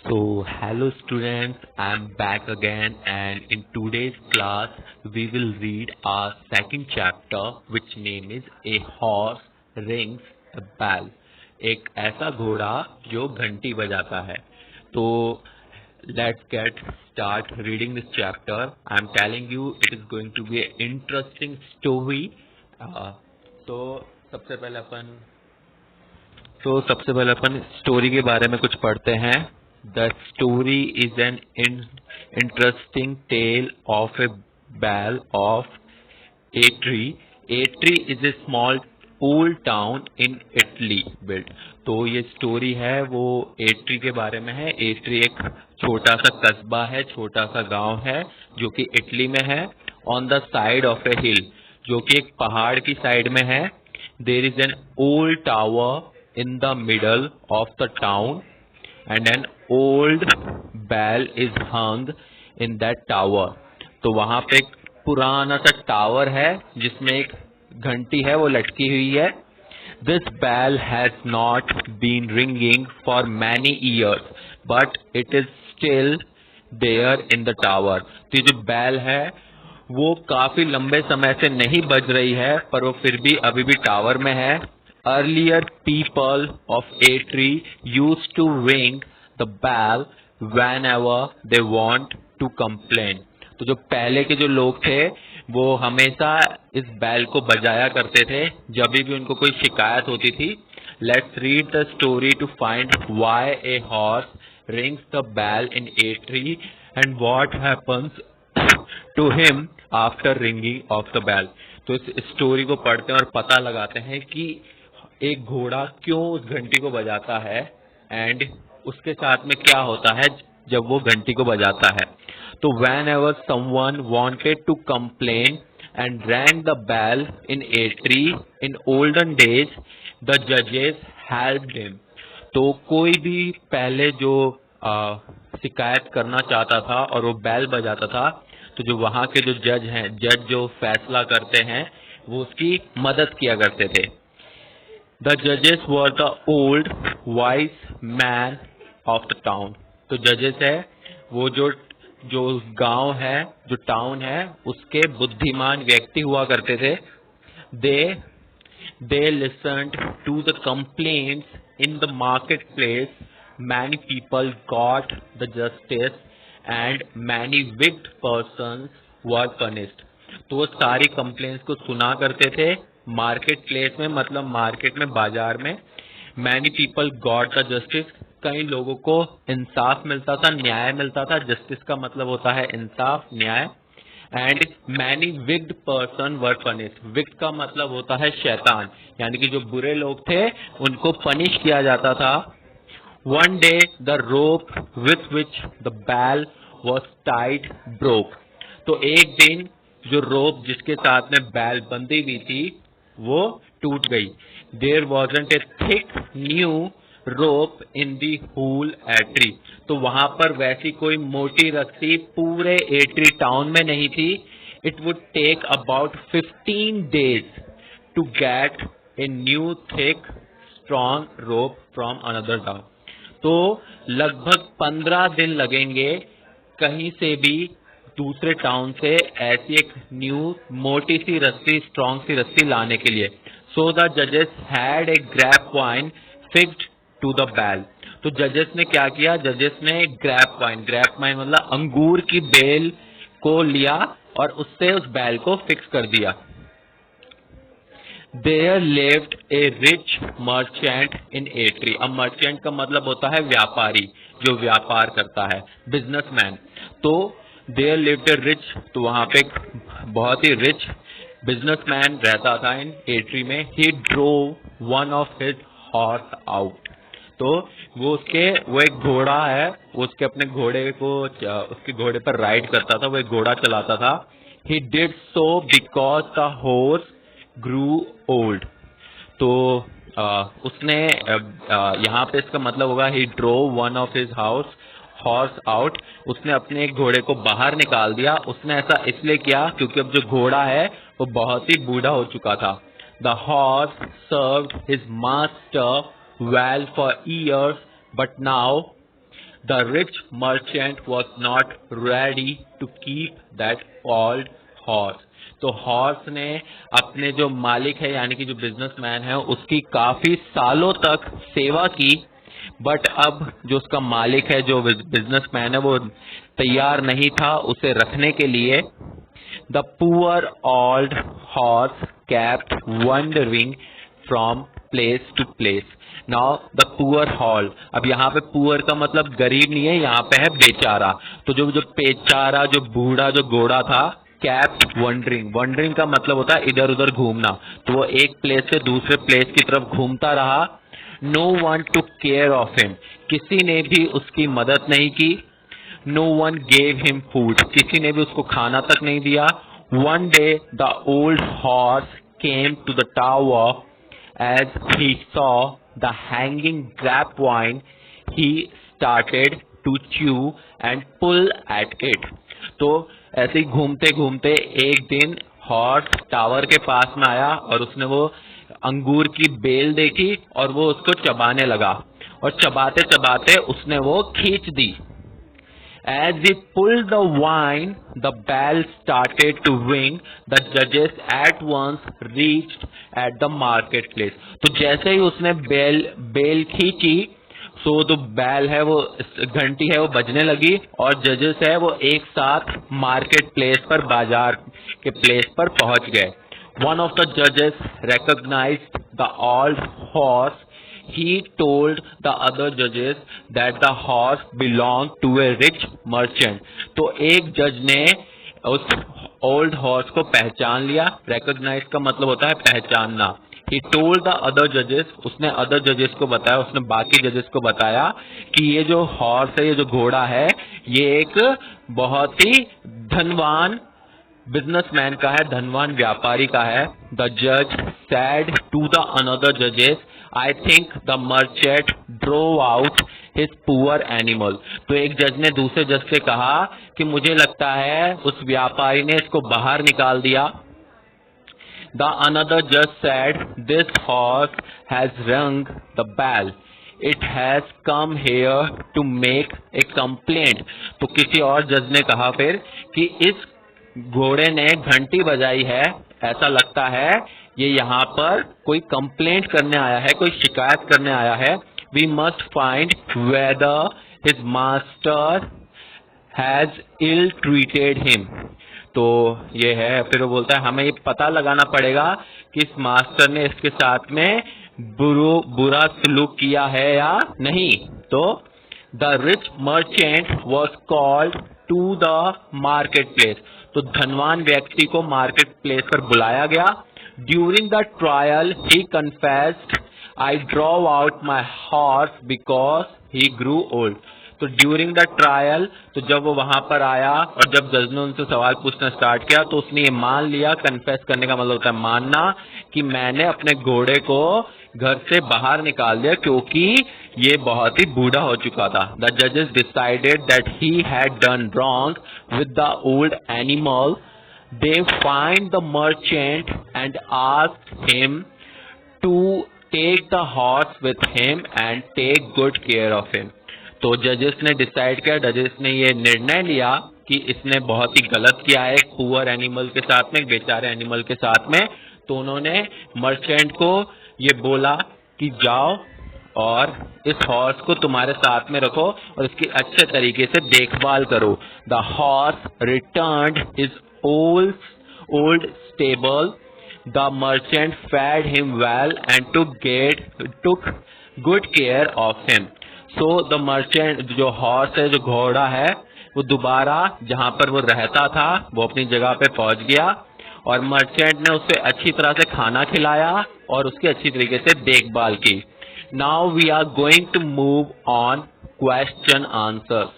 Hello students, I'm back again and in today's class we will read our second chapter which name is A Horse Rings a Bell. एक ऐसा घोड़ा जो घंटी बजाता है. तो let's get start reading this chapter. I'm telling you it is going to be an interesting story. तो सबसे पहले अपन स्टोरी के बारे में कुछ पढ़ते हैं. The story is an interesting tale of a bell of Atri. Atri is a small old town in Italy built. तो ये स्टोरी है वो एट्री के बारे में है. एट्री एक छोटा सा कस्बा है, छोटा सा गांव है जो कि इटली में है. On the side of a hill, जो कि एक पहाड़ की साइड में है. There is an old tower in the middle of the town and an old bell is hung in that tower. तो वहां पे एक पुराना सा टावर है जिसमें एक घंटी है वो लटकी हुई है. This bell has not been ringing for many years, but it is still there in the tower. तो ये जो बैल है वो काफी लंबे समय से नहीं बज रही है पर वो फिर भी अभी भी टावर में है. Earlier people of Atri used to ring the bell whenever they want to complain. तो जो पहले के जो लोग थे वो हमेशा इस बैल को बजाया करते थे जब भी उनको कोई शिकायत होती थी. Let's read the story to find why a horse rings the bell in Atri and what happens to him after ringing of the bell. तो इस स्टोरी को पढ़ते हैं और पता लगाते हैं कि एक घोड़ा क्यों उस घंटी को बजाता है एंड उसके साथ में क्या होता है जब वो घंटी को बजाता है. तो whenever someone wanted to complain and rang the bell in Atri in olden days, the judges helped him. तो कोई भी पहले जो शिकायत करना चाहता था और वो बैल बजाता था तो जो वहां के जो जज जो फैसला करते हैं वो उसकी मदद किया करते थे. The judges were the old wise man of the town. तो जजेस है वो जो गांव है जो टाउन है उसके बुद्धिमान व्यक्ति हुआ करते थे. They listened to the complaints in the marketplace. Many people got the justice and many wicked persons were punished. तो वो सारी कंप्लेंट्स को सुना करते थे मार्केट प्लेस में, मतलब मार्केट में, बाजार में. Many people got the justice, कई लोगों को इंसाफ मिलता था, न्याय मिलता था. जस्टिस का मतलब होता है इंसाफ, न्याय. And many wicked person were punished. Wicked का मतलब होता है शैतान, यानी कि जो बुरे लोग थे उनको पनिश किया जाता था. One day the rope with which the bell was tied broke. तो एक दिन जो रोप जिसके साथ में बैल बंधी हुई थी वो टूट गई. There wasn't a thick new rope in the whole entry. तो वहां पर वैसी कोई मोटी रस्सी पूरे एट्री टाउन में नहीं थी. It would take about 15 days to get a new thick strong rope from another town. तो लगभग 15 दिन लगेंगे कहीं से भी दूसरे टाउन से ऐसी एक न्यू मोटी सी रस्सी, स्ट्रॉन्ग सी रस्सी लाने के लिए. सो द जजेस had a grapevine fixed to the bell. तो जजेस ने क्या किया, जजेस ने ग्रैप वाइन मतलब अंगूर की बेल को लिया और उससे उस बैल को फिक्स कर दिया. There lived a rich merchant in Atri. अब मर्चेंट का मतलब होता है व्यापारी, जो व्यापार करता है, बिजनेसमैन. तो there lived a rich, तो वहां पे एक बहुत ही रिच बिजनेसमैन रहता था इन एट्री में. He drove one of his horse out. तो वो एक घोड़ा है, वो उसके अपने घोड़े को उसके घोड़े पर राइड करता था, वो एक घोड़ा चलाता था. He did so because the horse grew old. तो उसने यहाँ पे इसका मतलब होगा he drove one of his horse out. उसने अपने एक घोड़े को बाहर निकाल दिया. उसने ऐसा इसलिए किया क्योंकि अब जो घोड़ा है वो बहुत ही बूढ़ा हो चुका था. The horse served his master well for years, but now The rich merchant was not ready to keep that old horse. तो हॉर्स ने अपने जो मालिक है यानी कि जो बिजनेसमैन है उसकी काफी सालों तक सेवा की, बट अब जो उसका मालिक है जो बिजनेसमैन है वो तैयार नहीं था उसे रखने के लिए. The poor old horse kept wandering from place to place. Now the poor old, अब यहाँ पे poor का मतलब गरीब नहीं है, यहाँ पे है बेचारा. तो जो जो बेचारा जो बूढ़ा जो घोड़ा था, kept wandering. wandering का मतलब होता है इधर उधर घूमना. तो वो एक प्लेस से दूसरे प्लेस की तरफ घूमता रहा. No one took care of him. किसी ने भी उसकी मदद नहीं की. No one gave him food. किसी ने भी उसको खाना तक नहीं दिया. One day the old horse came to the tower. As he saw the hanging grapevine, he started to chew and pull at it. तो ऐसे ही घूमते घूमते एक दिन हॉर्स टावर के पास में आया और उसने वो अंगूर की बेल देखी और वो उसको चबाने लगा और चबाते चबाते उसने वो खींच दी. As he pulled the vine, the bell started to ring. The judges at once reached at the marketplace. तो जैसे ही उसने बेल खींची, सो तो बैल है वो घंटी है वो बजने लगी और जजेस है वो एक साथ मार्केट प्लेस पर बाजार के प्लेस पर पहुंच गए. One of the judges recognized the old horse. He told the other judges that the horse belonged to a rich merchant. तो एक जज ने उस ओल्ड हॉर्स को पहचान लिया. रिकॉग्नाइज का मतलब होता है पहचानना. He told the other judges, उसने अदर जजेस को बताया, उसने बाकी जजेस को बताया कि ये जो हॉर्स है ये जो घोड़ा है ये एक बहुत ही धनवान बिजनेसमैन का है, धनवान व्यापारी का है. The judge said to the another judges, I think the merchant drove out his poor animal. तो एक जज ने दूसरे जज से कहा कि मुझे लगता है उस व्यापारी ने इसको बाहर निकाल दिया. The another judge said, this horse has rung the bell. It has come here to make a complaint. तो किसी और जज ने कहा फिर कि इस घोड़े ने घंटी बजाई है, ऐसा लगता है ये यहाँ पर कोई कंप्लेंट करने आया है, कोई शिकायत करने आया है. We must find whether his master has ill treated him. तो ये है, फिर वो बोलता है हमें ये पता लगाना पड़ेगा कि इस मास्टर ने इसके साथ में बुरा सलूक किया है या नहीं. तो the rich merchant was called to the marketplace. तो धनवान व्यक्ति को मार्केट प्लेस पर बुलाया गया. During the trial he confessed, I drove out my horse because he grew old. तो ड्यूरिंग द ट्रायल, तो जब वो वहां पर आया और जब जज ने उनसे सवाल पूछना स्टार्ट किया तो उसने ये मान लिया. कन्फेस करने का मतलब होता है मानना, कि मैंने अपने घोड़े को घर से बाहर निकाल दिया क्योंकि ये बहुत ही बूढ़ा हो चुका था. द जजेस decided that he had done wrong with the old animal. They find the merchant and asked him to take the horse with him and take good care of him. तो जजेस ने डिसाइड किया, जजेस ने ये निर्णय लिया कि इसने बहुत ही गलत किया है एक पुअर एनिमल के साथ में, एक बेचारे एनिमल के साथ में. तो उन्होंने मर्चेंट को ये बोला कि जाओ और इस हॉर्स को तुम्हारे साथ में रखो और इसकी अच्छे तरीके से देखभाल करो. The horse returned his old stable. The merchant fed him well and took good care of him. So the merchant जो हॉर्स है जो घोड़ा है वो दोबारा जहां पर वो रहता था वो अपनी जगह पे पहुंच गया और मर्चेंट ने उसे अच्छी तरह से खाना खिलाया और उसकी अच्छी तरीके से देखभाल की. Now we are going to move on question answers.